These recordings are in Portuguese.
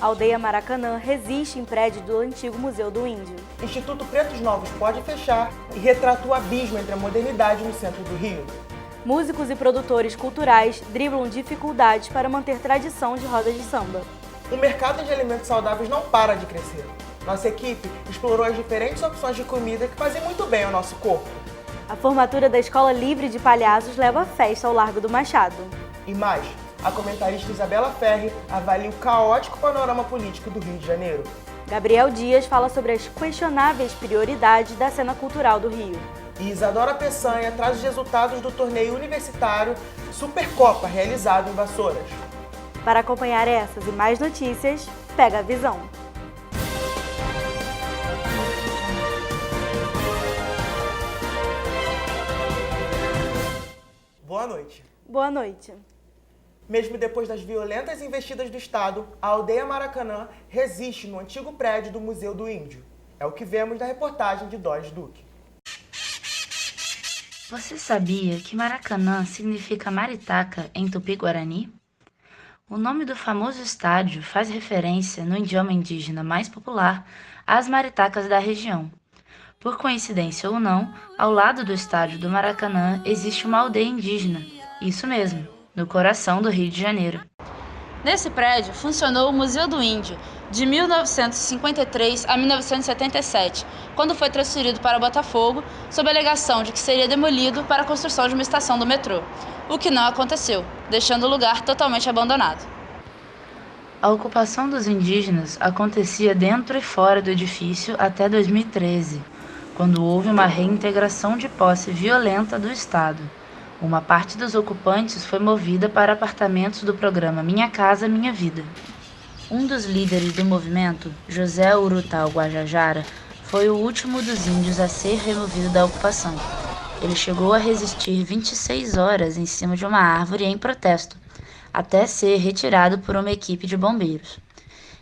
A aldeia Maracanã resiste em prédio do antigo Museu do Índio. Instituto Pretos Novos pode fechar e retrata o abismo entre a modernidade no centro do Rio. Músicos e produtores culturais driblam dificuldades para manter tradição de rodas de samba. O mercado de alimentos saudáveis não para de crescer. Nossa equipe explorou as diferentes opções de comida que fazem muito bem ao nosso corpo. A formatura da Escola Livre de Palhaços leva a festa ao Largo do Machado. E mais, a comentarista Isabela Ferri avalia o caótico panorama político do Rio de Janeiro. Gabriel Dias fala sobre as questionáveis prioridades da cena cultural do Rio. E Isadora Peçanha traz os resultados do torneio universitário Supercopa, realizado em Vassouras. Para acompanhar essas e mais notícias, pega a visão. Boa noite. Boa noite. Mesmo depois das violentas investidas do Estado, a aldeia Maracanã resiste no antigo prédio do Museu do Índio. É o que vemos na reportagem de Doris Duque. Você sabia que Maracanã significa maritaca em Tupi-Guarani? O nome do famoso estádio faz referência, no idioma indígena mais popular, às maritacas da região. Por coincidência ou não, ao lado do estádio do Maracanã existe uma aldeia indígena, isso mesmo, no coração do Rio de Janeiro. Nesse prédio funcionou o Museu do Índio, de 1953 a 1977, quando foi transferido para Botafogo, sob a alegação de que seria demolido para a construção de uma estação do metrô, o que não aconteceu, deixando o lugar totalmente abandonado. A ocupação dos indígenas acontecia dentro e fora do edifício até 2013, quando houve uma reintegração de posse violenta do Estado. Uma parte dos ocupantes foi movida para apartamentos do programa Minha Casa Minha Vida. Um dos líderes do movimento, José Urutau Guajajara, foi o último dos índios a ser removido da ocupação. Ele chegou a resistir 26 horas em cima de uma árvore em protesto, até ser retirado por uma equipe de bombeiros.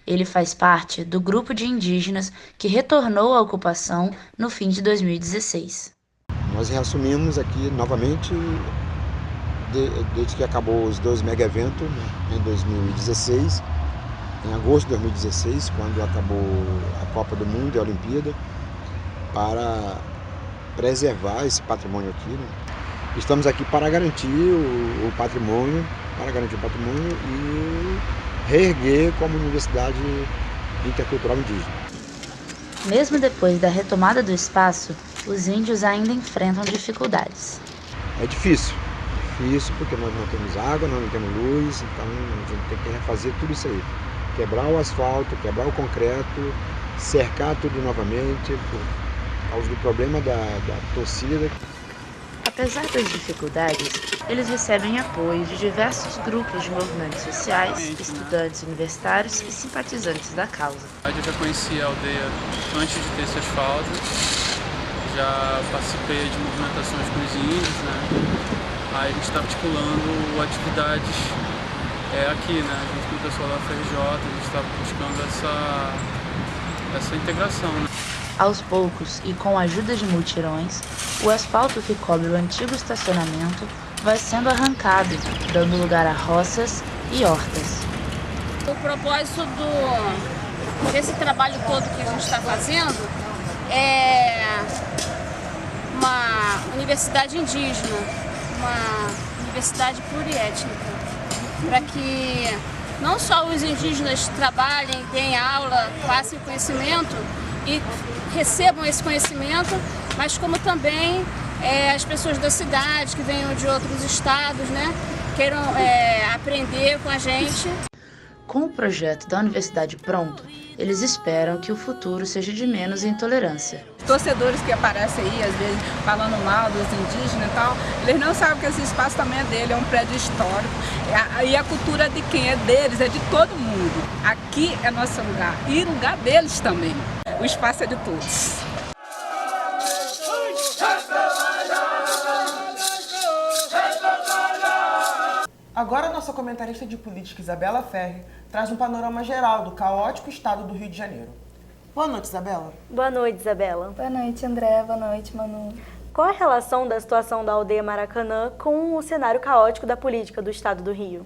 Ele faz parte do grupo de indígenas que retornou à ocupação no fim de 2016. Nós reassumimos aqui novamente desde que acabou os 2 mega-eventos, né, em 2016, em agosto de 2016, quando acabou a Copa do Mundo e a Olimpíada, para preservar esse patrimônio aqui, né? Estamos aqui para garantir o patrimônio, e reerguer como Universidade Intercultural Indígena. Mesmo depois da retomada do espaço, os índios ainda enfrentam dificuldades. É difícil porque nós não temos água, nós não temos luz, então a gente tem que refazer tudo isso aí. Quebrar o asfalto, quebrar o concreto, cercar tudo novamente, por causa do problema da torcida. Apesar das dificuldades, eles recebem apoio de diversos grupos de movimentos sociais, estudantes universitários e simpatizantes da causa. Eu já conheci a aldeia antes de ter esse asfalto, já participei de movimentações com os índios, né? Aí a gente está articulando atividades aqui, né? Junto com o pessoal da FRJ, a gente está buscando essa integração, né? Aos poucos, e com a ajuda de mutirões, o asfalto que cobre o antigo estacionamento vai sendo arrancado, dando lugar a roças e hortas. O propósito desse trabalho todo que a gente está fazendo é uma universidade indígena, uma universidade pluriétnica, para que não só os indígenas trabalhem, deem aula, passem conhecimento e recebam esse conhecimento, mas como também as pessoas da cidade que venham de outros estados, né, queiram aprender com a gente. Com o projeto da universidade pronto, eles esperam que o futuro seja de menos intolerância. Os torcedores que aparecem aí, às vezes, falando mal dos indígenas e tal, eles não sabem que esse espaço também é dele, é um prédio histórico. E a cultura de quem é deles, é de todo mundo. Aqui é nosso lugar e lugar deles também. O espaço é de todos. Agora a nossa comentarista de política, Isabela Ferri, traz um panorama geral do caótico estado do Rio de Janeiro. Boa noite, Isabela. Boa noite, Isabela. Boa noite, André. Boa noite, Manu. Qual a relação da situação da aldeia Maracanã com o cenário caótico da política do estado do Rio?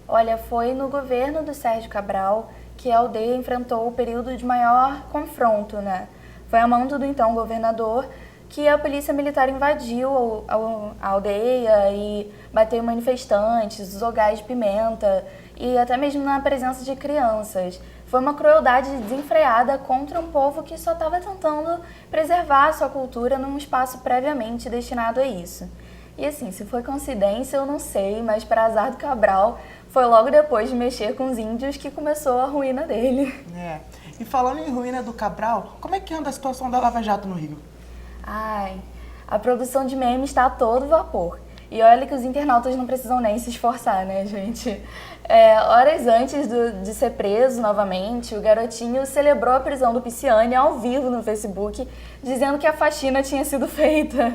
Olha, foi no governo do Sérgio Cabral que a aldeia enfrentou o período de maior confronto, né? Foi a mando do então governador que a polícia militar invadiu a aldeia e bateu em manifestantes, usou gás de pimenta e até mesmo na presença de crianças. Foi uma crueldade desenfreada contra um povo que só estava tentando preservar a sua cultura num espaço previamente destinado a isso. E assim, se foi coincidência, eu não sei, mas para azar do Cabral, foi logo depois de mexer com os índios que começou a ruína dele. E falando em ruína do Cabral, como é que anda a situação da Lava Jato no Rio? Ai, a produção de memes está a todo vapor. E olha que os internautas não precisam nem se esforçar, né, gente? Horas antes de ser preso novamente, o garotinho celebrou a prisão do Pisciani ao vivo no Facebook, dizendo que a faxina tinha sido feita.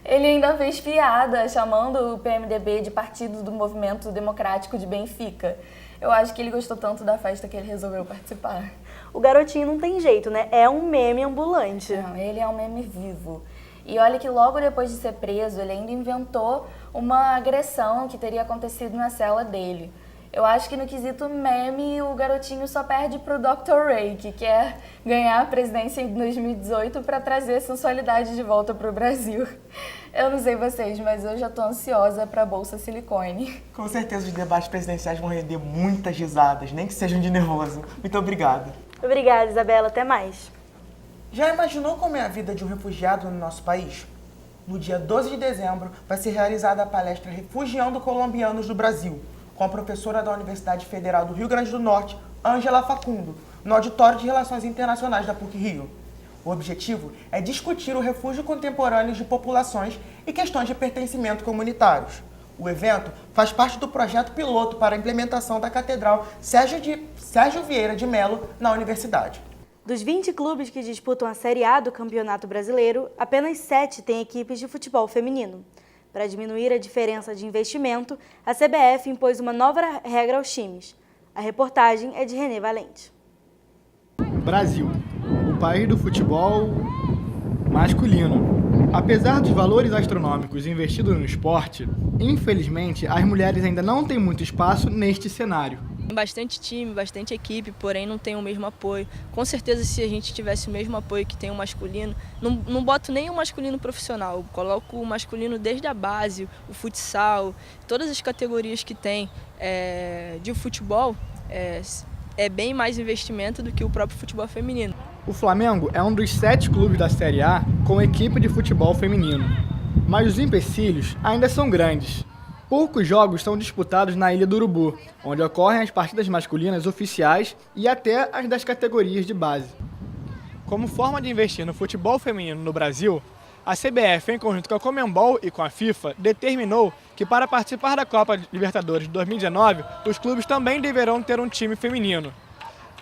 Ele ainda fez piada, chamando o PMDB de Partido do Movimento Democrático de Benfica. Eu acho que ele gostou tanto da festa que ele resolveu participar. O garotinho não tem jeito, né? É um meme ambulante. Não, ele é um meme vivo. E olha que logo depois de ser preso, ele ainda inventou uma agressão que teria acontecido na cela dele. Eu acho que no quesito meme, o garotinho só perde pro Dr. Ray, que quer ganhar a presidência em 2018 para trazer a sensualidade de volta pro Brasil. Eu não sei vocês, mas eu já tô ansiosa pra Bolsa Silicone. Com certeza os debates presidenciais vão render muitas risadas, nem que sejam de nervoso. Muito obrigado. Obrigada, Isabela. Até mais. Já imaginou como é a vida de um refugiado no nosso país? No dia 12 de dezembro vai ser realizada a palestra Refugiando Colombianos do Brasil, com a professora da Universidade Federal do Rio Grande do Norte, Ângela Facundo, no Auditório de Relações Internacionais da PUC-Rio. O objetivo é discutir o refúgio contemporâneo de populações e questões de pertencimento comunitários. O evento faz parte do projeto piloto para a implementação da Catedral Sérgio Vieira de Mello na universidade. Dos 20 clubes que disputam a Série A do Campeonato Brasileiro, apenas 7 têm equipes de futebol feminino. Para diminuir a diferença de investimento, a CBF impôs uma nova regra aos times. A reportagem é de Renê Valente. Brasil, o país do futebol masculino. Apesar dos valores astronômicos investidos no esporte, infelizmente as mulheres ainda não têm muito espaço neste cenário. Tem bastante time, bastante equipe, porém não tem o mesmo apoio. Com certeza, se a gente tivesse o mesmo apoio que tem o masculino, não boto nem o masculino profissional, eu coloco o masculino desde a base, o futsal, todas as categorias que tem de futebol, é bem mais investimento do que o próprio futebol feminino. O Flamengo é um dos 7 clubes da Série A com equipe de futebol feminino, mas os empecilhos ainda são grandes. Poucos jogos são disputados na Ilha do Urubu, onde ocorrem as partidas masculinas oficiais e até as das categorias de base. Como forma de investir no futebol feminino no Brasil, a CBF, em conjunto com a Conmebol e com a FIFA, determinou que para participar da Copa Libertadores de 2019, os clubes também deverão ter um time feminino.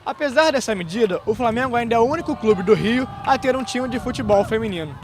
Apesar dessa medida, o Flamengo ainda é o único clube do Rio a ter um time de futebol feminino.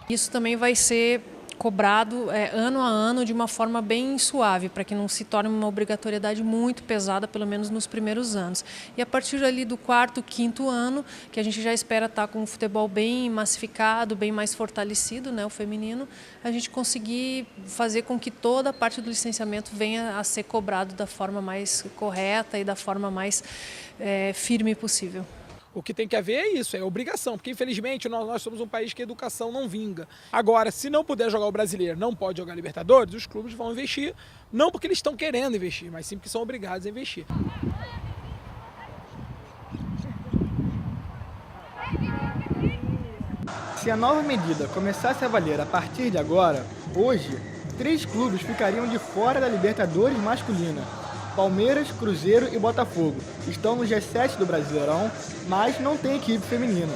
Isso também vai ser cobrado ano a ano de uma forma bem suave, para que não se torne uma obrigatoriedade muito pesada, pelo menos nos primeiros anos. E a partir ali do 4º, 5º ano, que a gente já espera estar com o futebol bem massificado, bem mais fortalecido, né, o feminino, a gente conseguir fazer com que toda a parte do licenciamento venha a ser cobrado da forma mais correta e da forma mais firme possível. O que tem que haver é isso, é obrigação, porque infelizmente nós somos um país que a educação não vinga. Agora, se não puder jogar o brasileiro, não pode jogar Libertadores, os clubes vão investir, não porque eles estão querendo investir, mas sim porque são obrigados a investir. Se a nova medida começasse a valer a partir de agora, hoje, 3 clubes ficariam de fora da Libertadores masculina. Palmeiras, Cruzeiro e Botafogo estão no G7 do Brasileirão, mas não tem equipe feminina.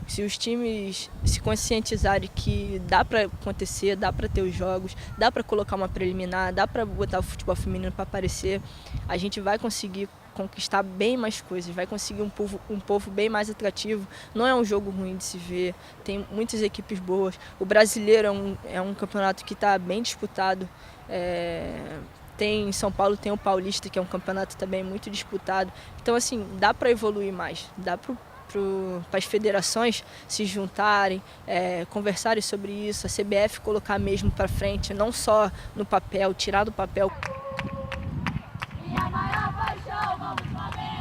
Se os times se conscientizarem que dá para acontecer, dá para ter os jogos, dá para colocar uma preliminar, dá para botar o futebol feminino para aparecer, a gente vai conseguir conquistar bem mais coisas, vai conseguir um povo bem mais atrativo. Não é um jogo ruim de se ver, tem muitas equipes boas. O brasileiro é um campeonato que está bem disputado. Em São Paulo tem o Paulista, que é um campeonato também muito disputado. Então, assim, dá para evoluir mais, dá para para as federações se juntarem, conversarem sobre isso, a CBF colocar mesmo para frente, não só no papel, tirar do papel. Minha maior paixão, vamos Flamengo!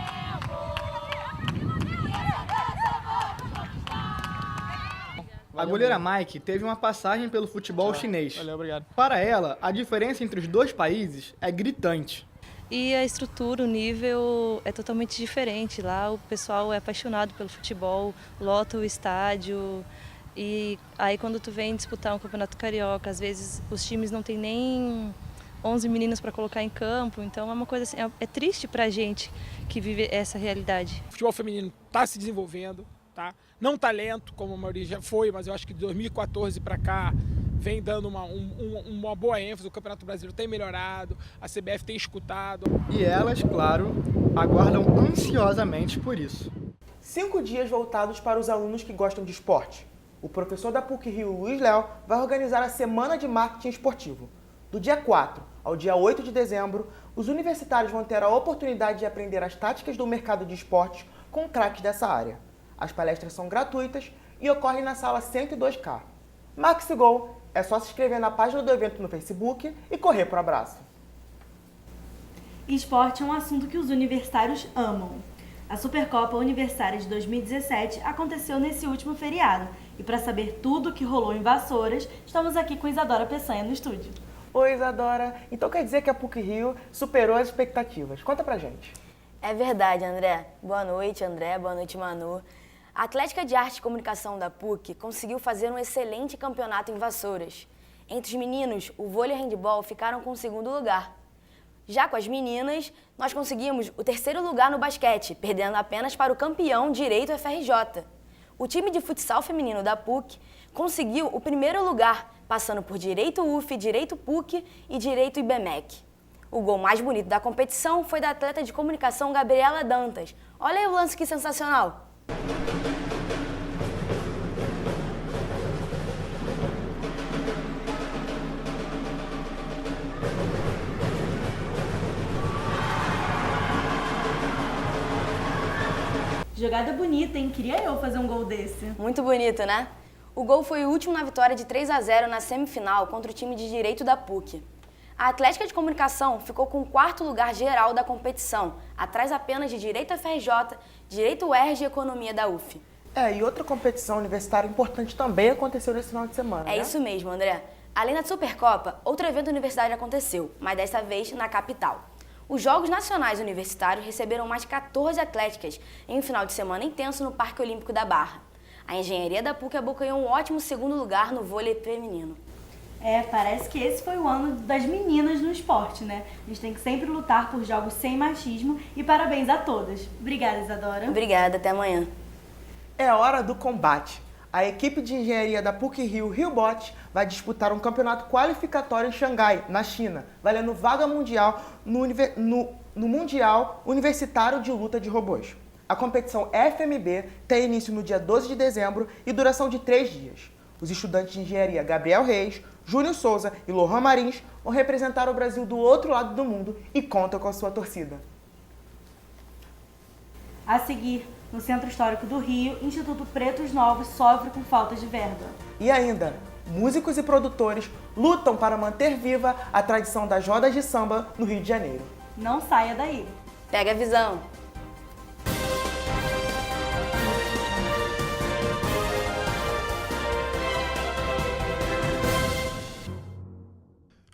A goleira Mike teve uma passagem pelo futebol chinês. Valeu, obrigado. Para ela, a diferença entre os dois países é gritante. E a estrutura, o nível é totalmente diferente. Lá o pessoal é apaixonado pelo futebol, lota o estádio. E aí quando tu vem disputar um campeonato carioca, às vezes os times não tem nem 11 meninas para colocar em campo. Então é uma coisa assim, é triste pra gente que vive essa realidade. O futebol feminino está se desenvolvendo, tá? Não tá lento, como a maioria já foi, mas eu acho que de 2014 para cá vem dando uma boa ênfase. O Campeonato Brasileiro tem melhorado, a CBF tem escutado. E elas, claro, aguardam ansiosamente por isso. 5 dias voltados para os alunos que gostam de esporte. O professor da PUC-Rio, Luiz Léo, vai organizar a Semana de Marketing Esportivo. Do dia 4 ao dia 8 de dezembro, os universitários vão ter a oportunidade de aprender as táticas do mercado de esportes com craques dessa área. As palestras são gratuitas e ocorrem na sala 102K. Marque-se Gol, é só se inscrever na página do evento no Facebook e correr pro abraço. Esporte é um assunto que os universitários amam. A Supercopa Universitária de 2017 aconteceu nesse último feriado. E para saber tudo o que rolou em Vassouras, estamos aqui com Isadora Peçanha no estúdio. Oi, Isadora. Então quer dizer que a PUC-Rio superou as expectativas. Conta pra gente. É verdade, André. Boa noite, André. Boa noite, Manu. A Atlética de Arte e Comunicação da PUC conseguiu fazer um excelente campeonato em Vassouras. Entre os meninos, o vôlei e o handebol ficaram com o 2º lugar. Já com as meninas, nós conseguimos o 3º lugar no basquete, perdendo apenas para o campeão Direito FRJ. O time de futsal feminino da PUC conseguiu o 1º lugar, passando por Direito UF, Direito PUC e Direito IBMEC. O gol mais bonito da competição foi da atleta de comunicação Gabriela Dantas. Olha aí o lance que sensacional! Jogada bonita, hein? Queria eu fazer um gol desse. Muito bonito, né? O gol foi o último na vitória de 3-0 na semifinal contra o time de Direito da PUC. A Atlética de Comunicação ficou com o 4º lugar geral da competição, atrás apenas de Direito FRJ, Direito UERJ e Economia da UF. E outra competição universitária importante também aconteceu nesse final de semana, né? É isso mesmo, André. Além da Supercopa, outro evento universitário aconteceu, mas desta vez na capital. Os Jogos Nacionais Universitários receberam mais de 14 atléticas em um final de semana intenso no Parque Olímpico da Barra. A engenharia da PUC abocanhou um ótimo 2º lugar no vôlei feminino. Parece que esse foi o ano das meninas no esporte, né? A gente tem que sempre lutar por jogos sem machismo e parabéns a todas. Obrigada, Isadora. Obrigada, até amanhã. É hora do combate. A equipe de engenharia da PUC-Rio, RioBot, vai disputar um campeonato qualificatório em Xangai, na China, valendo vaga mundial no Mundial Universitário de Luta de Robôs. A competição FMB tem início no dia 12 de dezembro e duração de 3 dias. Os estudantes de engenharia Gabriel Reis, Júnior Souza e Lohan Marins vão representar o Brasil do outro lado do mundo e contam com a sua torcida. A seguir, no Centro Histórico do Rio, Instituto Pretos Novos sofre com falta de verba. E ainda, músicos e produtores lutam para manter viva a tradição das rodas de samba no Rio de Janeiro. Não saia daí. Pega a visão.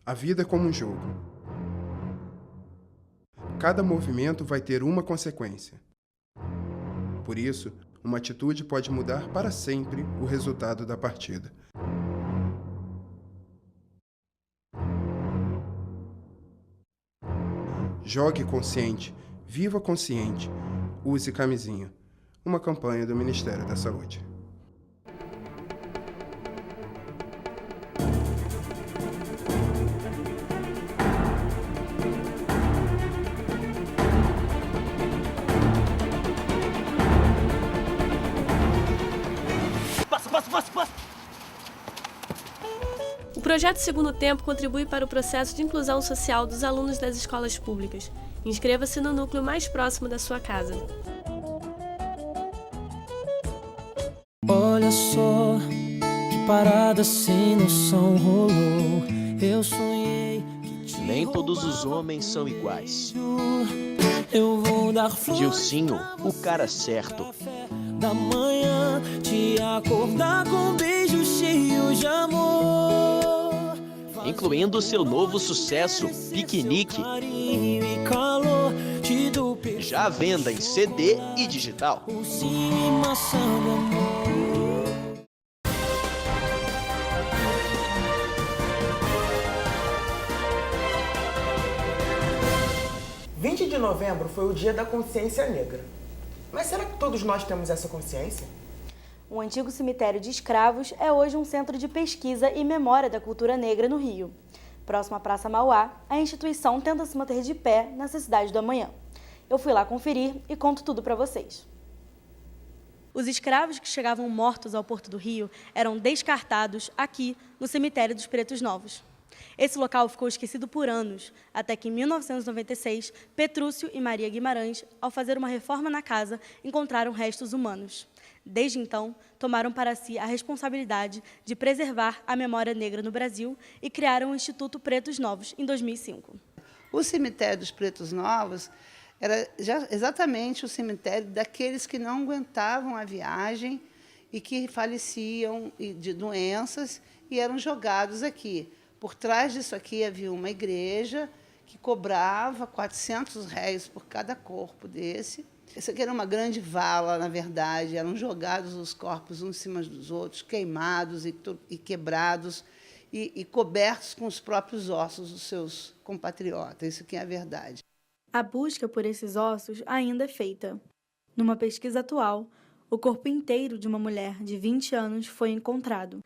A vida é como um jogo. Cada movimento vai ter uma consequência. Por isso, uma atitude pode mudar para sempre o resultado da partida. Jogue consciente, viva consciente, use camisinha. Uma campanha do Ministério da Saúde. O projeto Segundo Tempo contribui para o processo de inclusão social dos alunos das escolas públicas. Inscreva-se no núcleo mais próximo da sua casa. Olha só, que parada sem noção rolou. Eu sonhei que te Nem todos os homens são iguais. eu vou dar flores Gilcinho, o cara certo. da manhã, te acordar com um beijo cheio de amor. Incluindo seu novo sucesso, Piquenique. Carinho e calor, te dou Já à venda em CD e digital. por cima, samba, amor. 20 de novembro foi o Dia da Consciência Negra. Mas será que todos nós temos essa consciência? O antigo cemitério de escravos é hoje um centro de pesquisa e memória da cultura negra no Rio. Próximo à Praça Mauá, a instituição tenta se manter de pé na Cidade do Amanhã. Eu fui lá conferir e conto tudo para vocês. Os escravos que chegavam mortos ao Porto do Rio eram descartados aqui, no cemitério dos Pretos Novos. Esse local ficou esquecido por anos, até que em 1996, Petrúcio e Maria Guimarães, ao fazer uma reforma na casa, encontraram restos humanos. Desde então, tomaram para si a responsabilidade de preservar a memória negra no Brasil e criaram o Instituto Pretos Novos em 2005. O cemitério dos Pretos Novos era exatamente o cemitério daqueles que não aguentavam a viagem e que faleciam de doenças e eram jogados aqui. Por trás disso aqui havia uma igreja que cobrava R$400 por cada corpo desse. Isso aqui era uma grande vala, na verdade. Eram jogados os corpos uns em cima dos outros, queimados e quebrados e cobertos com os próprios ossos dos seus compatriotas. Isso aqui é a verdade. A busca por esses ossos ainda é feita. Numa pesquisa atual, o corpo inteiro de uma mulher de 20 anos foi encontrado.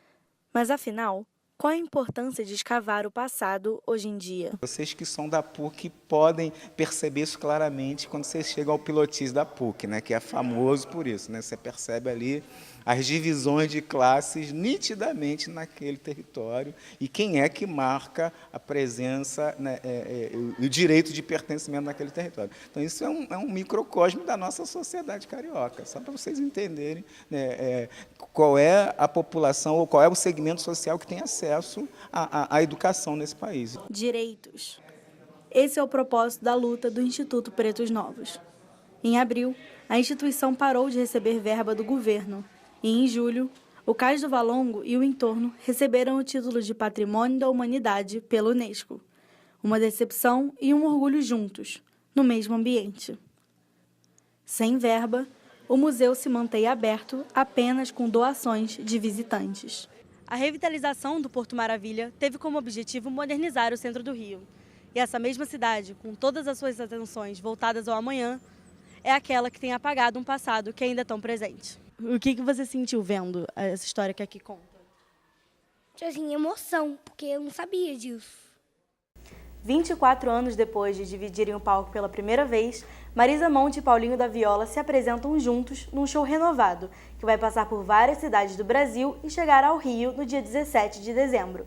Mas, afinal, qual a importância de escavar o passado hoje em dia? Vocês que são da PUC podem perceber isso claramente quando vocês chegam ao pilotis da PUC, né, que é famoso por isso, né? Você percebe ali as divisões de classes nitidamente naquele território e quem é que marca a presença, né, o direito de pertencimento naquele território. Então, isso é um microcosmo da nossa sociedade carioca, só para vocês entenderem, né, qual é a população ou qual é o segmento social que tem acesso à educação nesse país. Direitos. Esse é o propósito da luta do Instituto Pretos Novos. Em abril, a instituição parou de receber verba do governo. E, em julho, o Cais do Valongo e o entorno receberam o título de Patrimônio da Humanidade pela Unesco. Uma decepção e um orgulho juntos, no mesmo ambiente. Sem verba, o museu se mantém aberto apenas com doações de visitantes. A revitalização do Porto Maravilha teve como objetivo modernizar o centro do Rio. E essa mesma cidade, com todas as suas atenções voltadas ao amanhã, é aquela que tem apagado um passado que ainda é tão presente. O que você sentiu vendo essa história que aqui conta? Assim, emoção, porque eu não sabia disso. 24 anos depois de dividirem o palco pela primeira vez, Marisa Monte e Paulinho da Viola se apresentam juntos num show renovado, que vai passar por várias cidades do Brasil e chegar ao Rio no dia 17 de dezembro.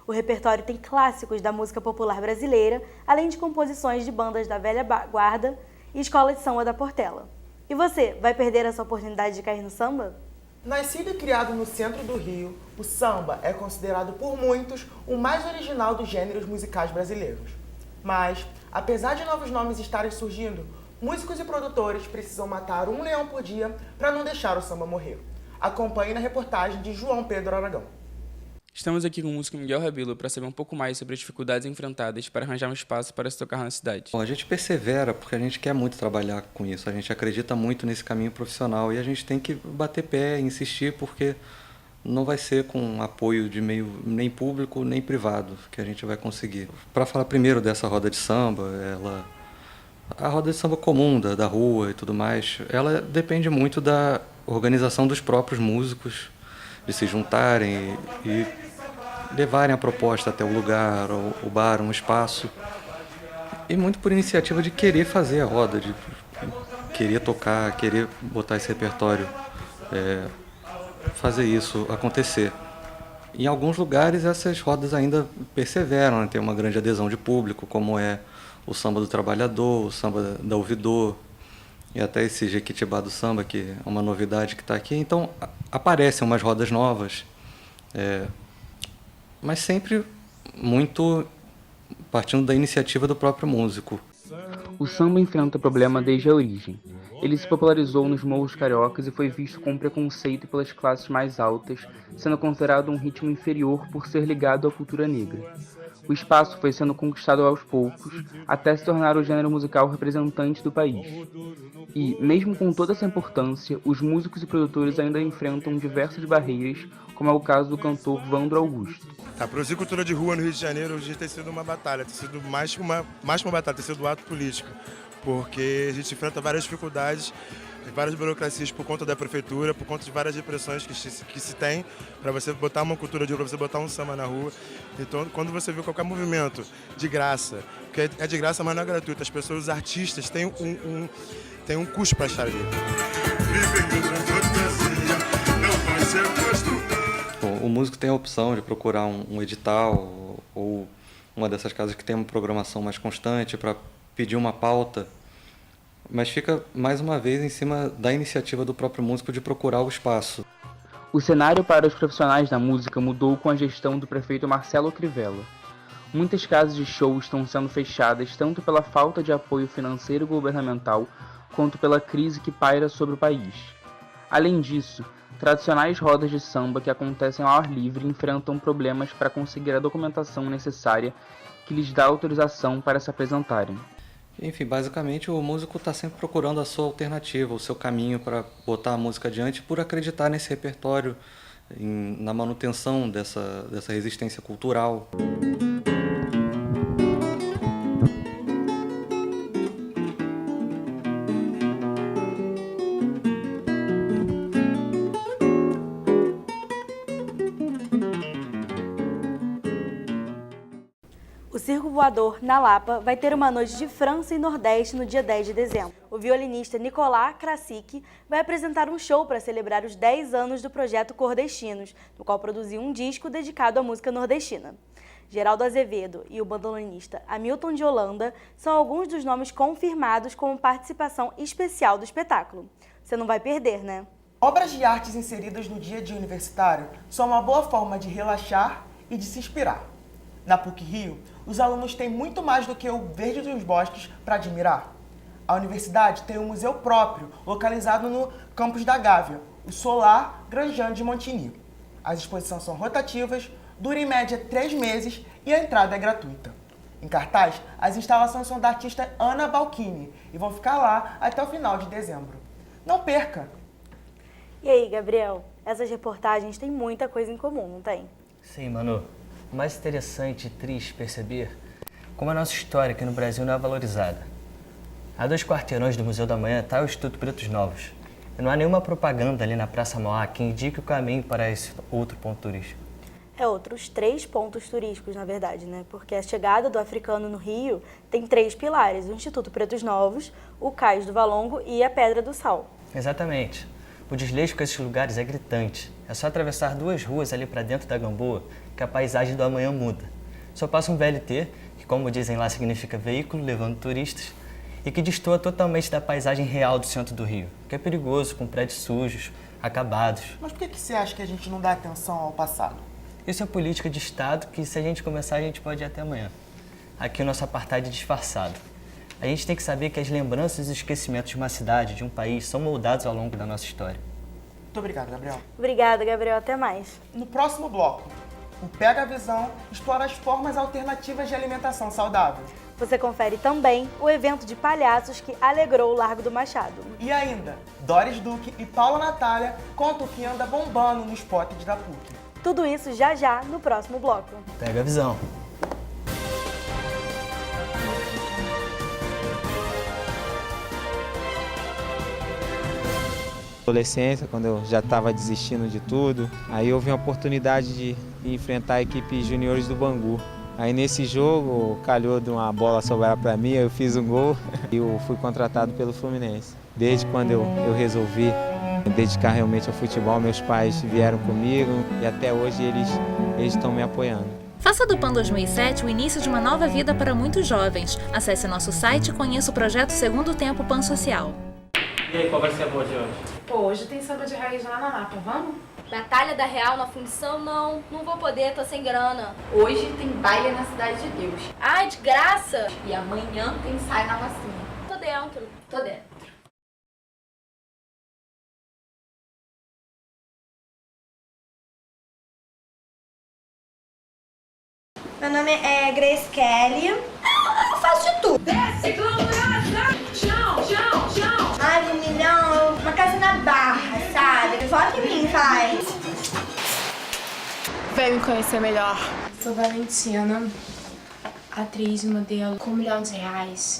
O repertório tem clássicos da música popular brasileira, além de composições de bandas da velha guarda e escola de samba da Portela. E você, vai perder essa oportunidade de cair no samba? Nascido e criado no centro do Rio, o samba é considerado por muitos o mais original dos gêneros musicais brasileiros. Mas, apesar de novos nomes estarem surgindo, músicos e produtores precisam matar um leão por dia para não deixar o samba morrer. Acompanhe na reportagem de João Pedro Aragão. Estamos aqui com o músico Miguel Rabelo para saber um pouco mais sobre as dificuldades enfrentadas para arranjar um espaço para se tocar na cidade. Bom, a gente persevera porque a gente quer muito trabalhar com isso, a gente acredita muito nesse caminho profissional e a gente tem que bater pé, insistir, porque não vai ser com apoio de meio nem público nem privado que a gente vai conseguir. Para falar primeiro dessa roda de samba, a roda de samba comum, da rua e tudo mais, ela depende muito da organização dos próprios músicos, de se juntarem e levarem a proposta até o lugar, o bar, um espaço. E muito por iniciativa de querer fazer a roda, de querer tocar, querer botar esse repertório, fazer isso acontecer. Em alguns lugares essas rodas ainda perseveram, né? Tem uma grande adesão de público, como é o samba do trabalhador, o samba da ouvidor, e até esse Jequitibá do Samba, que é uma novidade que está aqui. Então, aparecem umas rodas novas, mas sempre muito partindo da iniciativa do próprio músico. O samba enfrenta o problema desde a origem. Ele se popularizou nos morros cariocas e foi visto com preconceito pelas classes mais altas, sendo considerado um ritmo inferior por ser ligado à cultura negra. O espaço foi sendo conquistado aos poucos, até se tornar o gênero musical representante do país. E, mesmo com toda essa importância, os músicos e produtores ainda enfrentam diversas barreiras, como é o caso do cantor Vandro Augusto. Produzir cultura de rua no Rio de Janeiro hoje tem sido uma batalha, tem sido mais que uma batalha, tem sido um ato político, porque a gente enfrenta várias dificuldades, várias burocracias por conta da prefeitura, por conta de várias repressões que se tem para você botar uma cultura de rua, para você botar um samba na rua. Então, quando você vê qualquer movimento de graça, porque é de graça, mas não é gratuito, as pessoas, os artistas têm um custo para estar ali. O músico tem a opção de procurar um edital ou uma dessas casas que tem uma programação mais constante para pedir uma pauta, mas fica mais uma vez em cima da iniciativa do próprio músico de procurar o espaço. O cenário para os profissionais da música mudou com a gestão do prefeito Marcelo Crivella. Muitas casas de show estão sendo fechadas tanto pela falta de apoio financeiro governamental quanto pela crise que paira sobre o país. Além disso, tradicionais rodas de samba que acontecem ao ar livre enfrentam problemas para conseguir a documentação necessária que lhes dá autorização para se apresentarem. Enfim, basicamente o músico está sempre procurando a sua alternativa, o seu caminho para botar a música adiante por acreditar nesse repertório, na manutenção dessa resistência cultural. O Circo Voador, na Lapa, vai ter uma noite de França e Nordeste no dia 10 de dezembro. O violinista Nicolas Krasik vai apresentar um show para celebrar os 10 anos do projeto Cordestinos, no qual produziu um disco dedicado à música nordestina. Geraldo Azevedo e o bandolinista Hamilton de Holanda são alguns dos nomes confirmados como participação especial do espetáculo. Você não vai perder, né? Obras de artes inseridas no dia a dia universitário são uma boa forma de relaxar e de se inspirar. Na PUC-Rio, os alunos têm muito mais do que o verde dos bosques para admirar. A universidade tem um museu próprio, localizado no campus da Gávea, o Solar Granjan de Montigny. As exposições são rotativas, duram em média 3 meses e a entrada é gratuita. Em cartaz, as instalações são da artista Ana Balchini e vão ficar lá até o final de dezembro. Não perca! E aí, Gabriel? Essas reportagens têm muita coisa em comum, não tem? Sim, Manu. O mais interessante e triste perceber como a nossa história aqui no Brasil não é valorizada. A 2 quarteirões do Museu da Manhã está o Instituto Pretos Novos. E não há nenhuma propaganda ali na Praça Mauá que indique o caminho para esse outro ponto turístico. Outros 3 pontos turísticos, na verdade, né? Porque a chegada do africano no Rio tem 3 pilares: o Instituto Pretos Novos, o Cais do Valongo e a Pedra do Sal. Exatamente. O desleixo com esses lugares é gritante. É só atravessar 2 ruas ali para dentro da Gamboa que a paisagem do amanhã muda. Só passa um VLT, que como dizem lá significa veículo levando turistas, e que destoa totalmente da paisagem real do centro do Rio, que é perigoso, com prédios sujos, acabados. Mas por que você acha que a gente não dá atenção ao passado? Isso é política de Estado que, se a gente começar, a gente pode ir até amanhã. Aqui o nosso apartheid é disfarçado. A gente tem que saber que as lembranças e os esquecimentos de uma cidade, de um país, são moldados ao longo da nossa história. Muito obrigado, Gabriel. Obrigada, Gabriel. Até mais. No próximo bloco, o Pega a Visão explora as formas alternativas de alimentação saudável. Você confere também o evento de palhaços que alegrou o Largo do Machado. E ainda, Doris Duque e Paula Natália contam o que anda bombando nos potes da PUC. Tudo isso já no próximo bloco. Pega a Visão. Adolescência, quando eu já estava desistindo de tudo, aí houve uma oportunidade de enfrentar a equipe juniores do Bangu. Aí nesse jogo, calhou de uma bola sobrar para mim, eu fiz um gol e eu fui contratado pelo Fluminense. Desde quando eu resolvi me dedicar realmente ao futebol, meus pais vieram comigo e até hoje eles estão me apoiando. Faça do PAN 2007 o início de uma nova vida para muitos jovens. Acesse nosso site e conheça o projeto Segundo Tempo PAN Social. E aí, qual vai ser a boa de hoje? Pô, hoje tem samba de raiz lá na Lapa, vamos? Batalha da Real na fundição? Não vou poder, tô sem grana. Hoje tem baile na Cidade de Deus. Ai, de graça! E amanhã tem ensaio na vacina. Tô dentro. Tô dentro. Meu nome é Grace Kelly. Eu faço de tudo. Desce, clamorosa! Chão, chão, chão! Ai, 1 milhão, uma casa na Barra, sabe? Vota em mim, faz. Vem me conhecer melhor. Sou Valentina, atriz e modelo. Com R$1 milhão,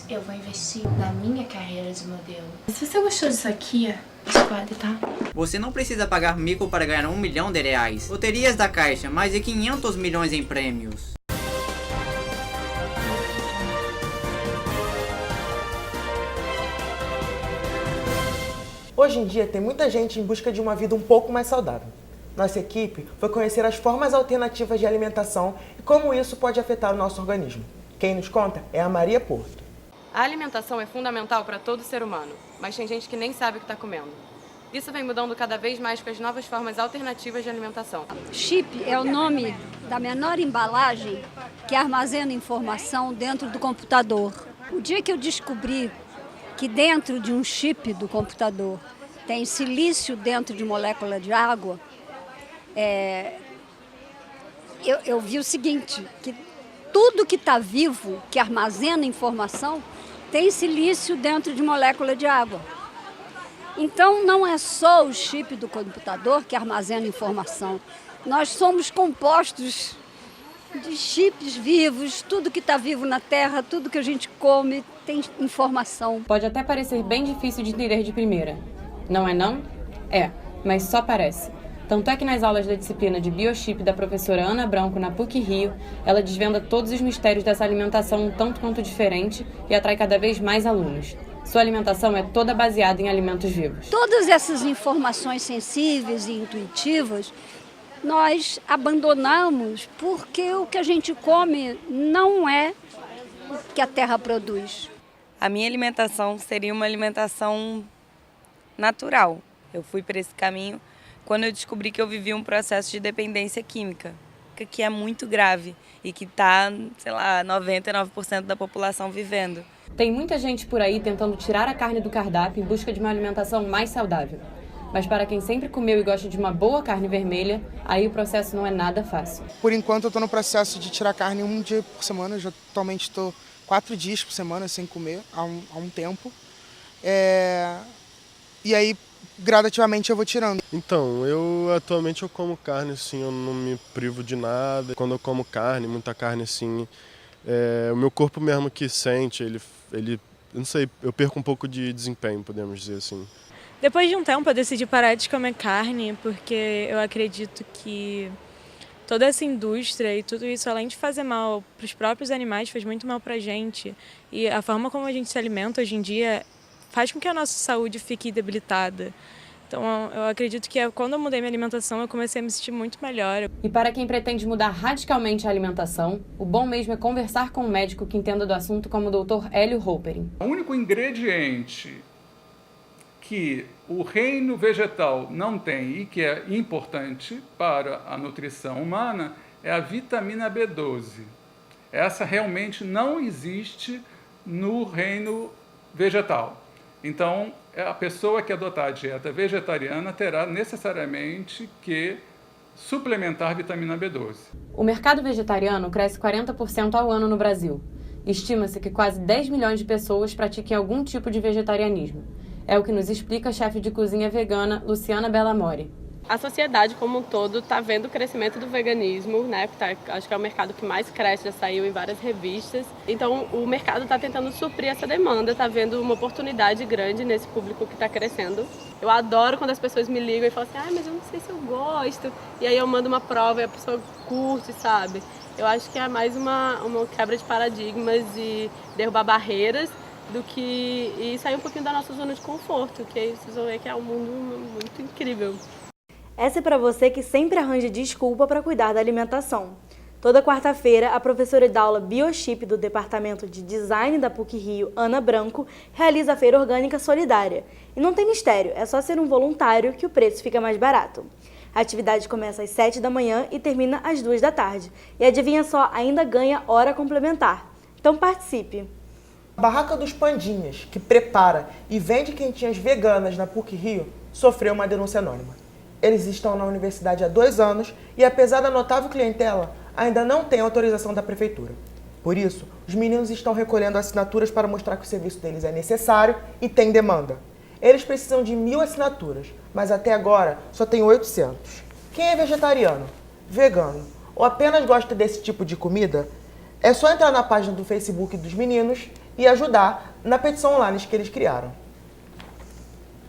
eu vou investir na minha carreira de modelo. Se você gostou disso aqui, escolhe, tá? Você não precisa pagar mico para ganhar R$1 milhão. Loterias da Caixa, mais de 500 milhões em prêmios. Hoje em dia, tem muita gente em busca de uma vida um pouco mais saudável. Nossa equipe foi conhecer as formas alternativas de alimentação e como isso pode afetar o nosso organismo. Quem nos conta é a Maria Porto. A alimentação é fundamental para todo ser humano, mas tem gente que nem sabe o que está comendo. Isso vem mudando cada vez mais com as novas formas alternativas de alimentação. Chip é o nome da menor embalagem que armazena informação dentro do computador. O dia que eu descobri que dentro de um chip do computador tem silício dentro de molécula de água, eu vi o seguinte, que tudo que está vivo, que armazena informação, tem silício dentro de molécula de água. Então, não é só o chip do computador que armazena informação. Nós somos compostos de chips vivos, tudo que está vivo na Terra, tudo que a gente come tem informação. Pode até parecer bem difícil de entender de primeira. Não é não? É, mas só parece. Tanto é que nas aulas da disciplina de Biochip da professora Ana Branco na PUC-Rio, ela desvenda todos os mistérios dessa alimentação um tanto quanto diferente e atrai cada vez mais alunos. Sua alimentação é toda baseada em alimentos vivos. Todas essas informações sensíveis e intuitivas, nós abandonamos porque o que a gente come não é o que a terra produz. A minha alimentação seria uma alimentação natural. Eu fui para esse caminho quando eu descobri que eu vivia um processo de dependência química, que é muito grave e que está, 99% da população vivendo. Tem muita gente por aí tentando tirar a carne do cardápio em busca de uma alimentação mais saudável. Mas para quem sempre comeu e gosta de uma boa carne vermelha, aí o processo não é nada fácil. Por enquanto eu estou no processo de tirar carne 1 dia por semana, eu atualmente estou 4 dias por semana sem comer há um tempo. E aí, gradativamente eu vou tirando. Então, eu atualmente como carne, assim, eu não me privo de nada. Quando eu como carne, muita carne, assim, o meu corpo mesmo que sente, ele, não sei, eu perco um pouco de desempenho, podemos dizer assim. Depois de um tempo eu decidi parar de comer carne, porque eu acredito que toda essa indústria e tudo isso, além de fazer mal para os próprios animais, faz muito mal para a gente. E a forma como a gente se alimenta hoje em dia faz com que a nossa saúde fique debilitada. Então, eu acredito que quando eu mudei minha alimentação, eu comecei a me sentir muito melhor. E para quem pretende mudar radicalmente a alimentação, o bom mesmo é conversar com um médico que entenda do assunto, como o Dr. Hélio Hopering. O único ingrediente que o reino vegetal não tem e que é importante para a nutrição humana é a vitamina B12. Essa realmente não existe no reino vegetal. Então, a pessoa que adotar a dieta vegetariana terá necessariamente que suplementar vitamina B12. O mercado vegetariano cresce 40% ao ano no Brasil. Estima-se que quase 10 milhões de pessoas pratiquem algum tipo de vegetarianismo. É o que nos explica a chefe de cozinha vegana, Luciana Bellamore. A sociedade como um todo está vendo o crescimento do veganismo, né? Acho que é o mercado que mais cresce, já saiu em várias revistas. Então o mercado está tentando suprir essa demanda, está vendo uma oportunidade grande nesse público que está crescendo. Eu adoro quando as pessoas me ligam e falam assim, mas eu não sei se eu gosto. E aí eu mando uma prova e a pessoa curte, sabe? Eu acho que é mais uma quebra de paradigmas e derrubar barreiras do que e sair um pouquinho da nossa zona de conforto, que aí vocês vão ver que é um mundo muito incrível. Essa é para você que sempre arranja desculpa para cuidar da alimentação. Toda quarta-feira, a professora da aula Biochip do Departamento de Design da PUC-Rio, Ana Branco, realiza a Feira Orgânica Solidária. E não tem mistério, é só ser um voluntário que o preço fica mais barato. A atividade começa às 7 da manhã e termina às 2 da tarde. E adivinha só, ainda ganha hora complementar. Então participe! A Barraca dos Pandinhas, que prepara e vende quentinhas veganas na PUC-Rio, sofreu uma denúncia anônima. Eles estão na universidade há 2 anos e, apesar da notável clientela, ainda não têm autorização da prefeitura. Por isso, os meninos estão recolhendo assinaturas para mostrar que o serviço deles é necessário e tem demanda. Eles precisam de 1.000 assinaturas, mas até agora só tem 800. Quem é vegetariano, vegano ou apenas gosta desse tipo de comida, é só entrar na página do Facebook dos meninos e ajudar na petição online que eles criaram.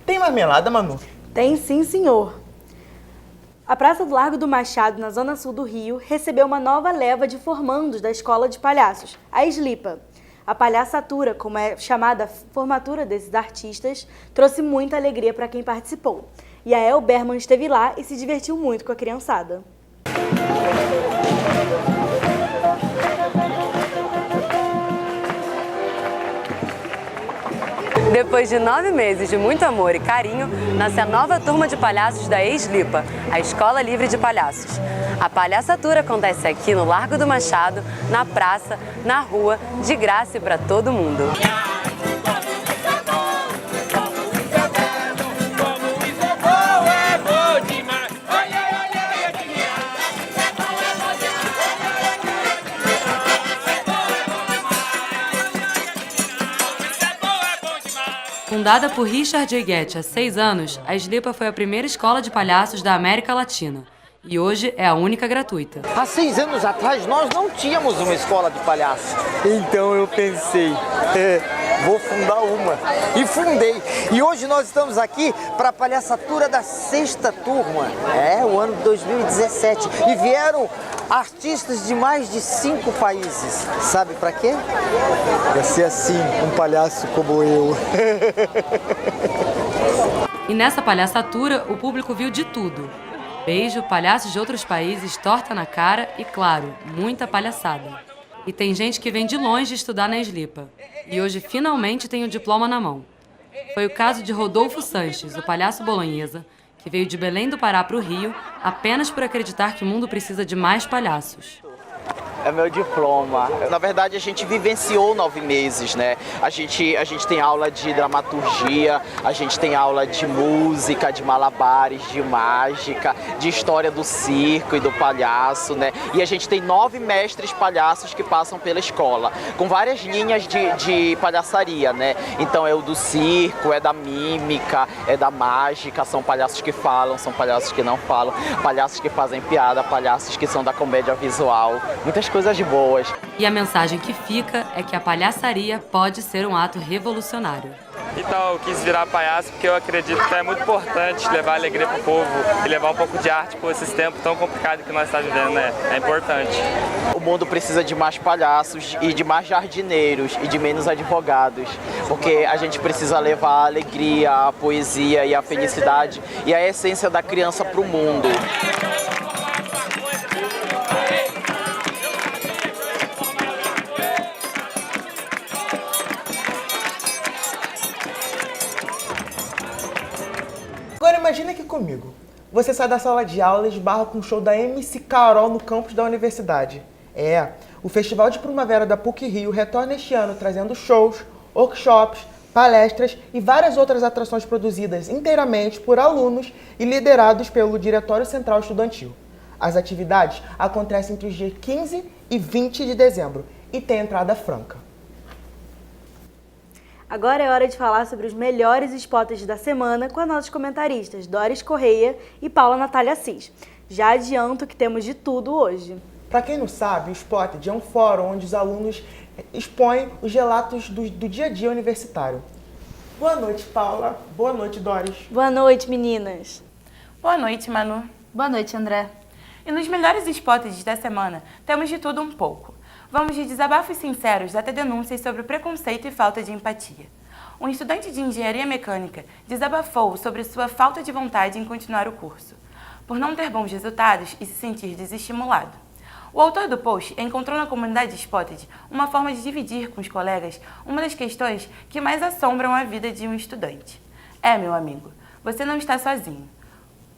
Tem marmelada, Manu? Tem sim, senhor. A Praça do Largo do Machado, na zona sul do Rio, recebeu uma nova leva de formandos da Escola de Palhaços, a Eslipa. A palhaçatura, como é chamada a formatura desses artistas, trouxe muita alegria para quem participou. E a El Berman esteve lá e se divertiu muito com a criançada. Depois de 9 meses de muito amor e carinho, nasce a nova turma de palhaços da Eslipa, a Escola Livre de Palhaços. A palhaçatura acontece aqui no Largo do Machado, na praça, na rua, de graça e para todo mundo. Fundada por Richard J. Getty há 6 anos, a Eslipa foi a primeira escola de palhaços da América Latina. E hoje é a única gratuita. Há 6 anos atrás, nós não tínhamos uma escola de palhaços. Então eu pensei, vou fundar uma. E fundei. E hoje nós estamos aqui para a palhaçatura da 6ª turma. É, o ano de 2017. E vieram artistas de mais de 5 países. Sabe para quê? Para ser assim, um palhaço como eu. E nessa palhaçatura, o público viu de tudo. Beijo, palhaços de outros países, torta na cara e, claro, muita palhaçada. E tem gente que vem de longe estudar na Eslipa. E hoje finalmente tem o diploma na mão. Foi o caso de Rodolfo Sanches, o palhaço bolonhesa, que veio de Belém do Pará para o Rio apenas por acreditar que o mundo precisa de mais palhaços. É meu diploma. Na verdade, a gente vivenciou 9 meses, né? A gente tem aula de dramaturgia, a gente tem aula de música, de malabares, de mágica, de história do circo e do palhaço, né? E a gente tem 9 mestres palhaços que passam pela escola, com várias linhas de palhaçaria, né? Então é o do circo, é da mímica, é da mágica, são palhaços que falam, são palhaços que não falam, palhaços que fazem piada, palhaços que são da comédia visual, muitas coisas boas. E a mensagem que fica é que a palhaçaria pode ser um ato revolucionário. Então, eu quis virar palhaço porque eu acredito que é muito importante levar alegria pro povo e levar um pouco de arte por esses tempos tão complicados que nós estamos vivendo, né? É importante. O mundo precisa de mais palhaços e de mais jardineiros e de menos advogados, porque a gente precisa levar a alegria, a poesia e a felicidade e a essência da criança pro mundo. Agora imagina aqui comigo. Você sai da sala de aula e esbarra com o show da MC Carol no campus da universidade. O Festival de Primavera da PUC-Rio retorna este ano trazendo shows, workshops, palestras e várias outras atrações produzidas inteiramente por alunos e liderados pelo Diretório Central Estudantil. As atividades acontecem entre os dias 15 e 20 de dezembro e tem entrada franca. Agora é hora de falar sobre os melhores spots da semana com as nossas comentaristas Doris Correia e Paula Natália Assis. Já adianto que temos de tudo hoje. Para quem não sabe, o Spotted é um fórum onde os alunos expõem os relatos do dia a dia universitário. Boa noite, Paula. Boa noite, Doris. Boa noite, meninas. Boa noite, Manu. Boa noite, André. E nos melhores spots da semana, temos de tudo um pouco. Vamos de desabafos sinceros até denúncias sobre preconceito e falta de empatia. Um estudante de engenharia mecânica desabafou sobre sua falta de vontade em continuar o curso, por não ter bons resultados e se sentir desestimulado. O autor do post encontrou na comunidade Spotted uma forma de dividir com os colegas uma das questões que mais assombram a vida de um estudante. Meu amigo, você não está sozinho.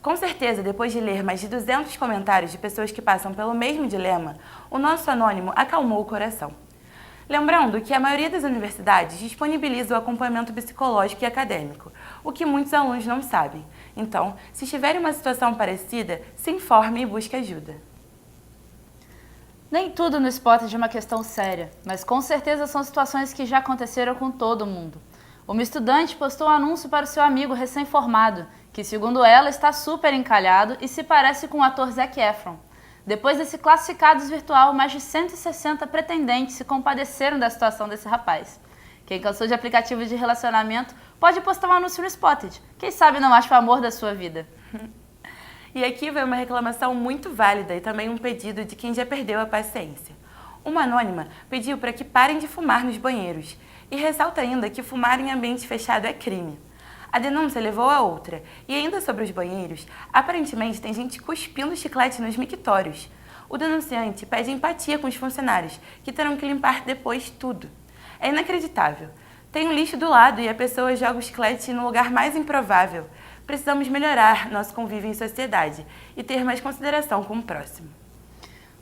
Com certeza, depois de ler mais de 200 comentários de pessoas que passam pelo mesmo dilema, o nosso anônimo acalmou o coração. Lembrando que a maioria das universidades disponibiliza o acompanhamento psicológico e acadêmico, o que muitos alunos não sabem. Então, se estiver em uma situação parecida, se informe e busque ajuda. Nem tudo no Spotted é uma questão séria, mas com certeza são situações que já aconteceram com todo mundo. Uma estudante postou um anúncio para o seu amigo recém-formado, que segundo ela está super encalhado e se parece com o ator Zac Efron. Depois desse Classificados virtual, mais de 160 pretendentes se compadeceram da situação desse rapaz. Quem cansou de aplicativos de relacionamento pode postar um anúncio no Spotted. Quem sabe não acha o amor da sua vida. E aqui vai uma reclamação muito válida e também um pedido de quem já perdeu a paciência. Uma anônima pediu para que parem de fumar nos banheiros e ressalta ainda que fumar em ambiente fechado é crime. A denúncia levou a outra, e ainda sobre os banheiros, aparentemente tem gente cuspindo chiclete nos mictórios. O denunciante pede empatia com os funcionários, que terão que limpar depois tudo. É inacreditável. Tem um lixo do lado e a pessoa joga o chiclete no lugar mais improvável. Precisamos melhorar nosso convívio em sociedade e ter mais consideração com o próximo.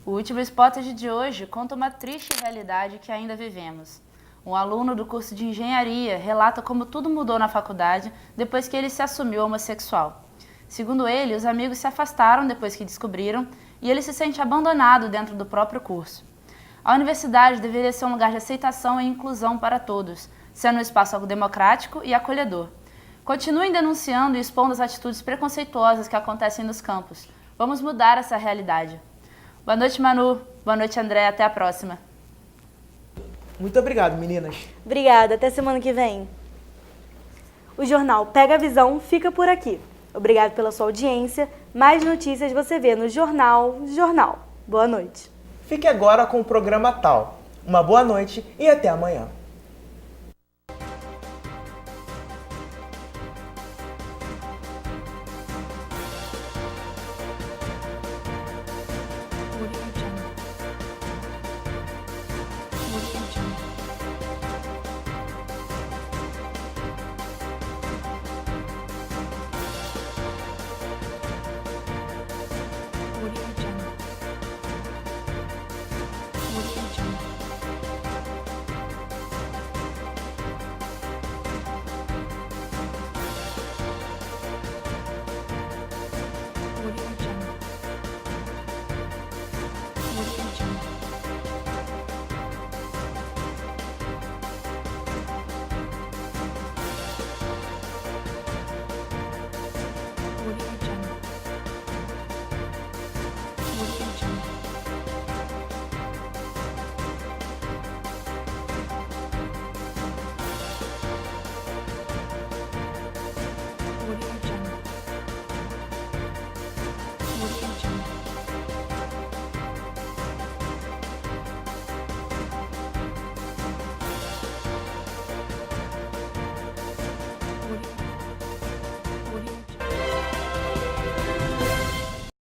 O último Spotted de hoje conta uma triste realidade que ainda vivemos. Um aluno do curso de engenharia relata como tudo mudou na faculdade depois que ele se assumiu homossexual. Segundo ele, os amigos se afastaram depois que descobriram e ele se sente abandonado dentro do próprio curso. A universidade deveria ser um lugar de aceitação e inclusão para todos, sendo um espaço democrático e acolhedor. Continuem denunciando e expondo as atitudes preconceituosas que acontecem nos campos. Vamos mudar essa realidade. Boa noite, Manu. Boa noite, André. Até a próxima. Muito obrigado, meninas. Obrigada, até semana que vem. O jornal Pega a Visão fica por aqui. Obrigado pela sua audiência. Mais notícias você vê no Jornal. Boa noite. Fique agora com o programa Tal. Uma boa noite e até amanhã.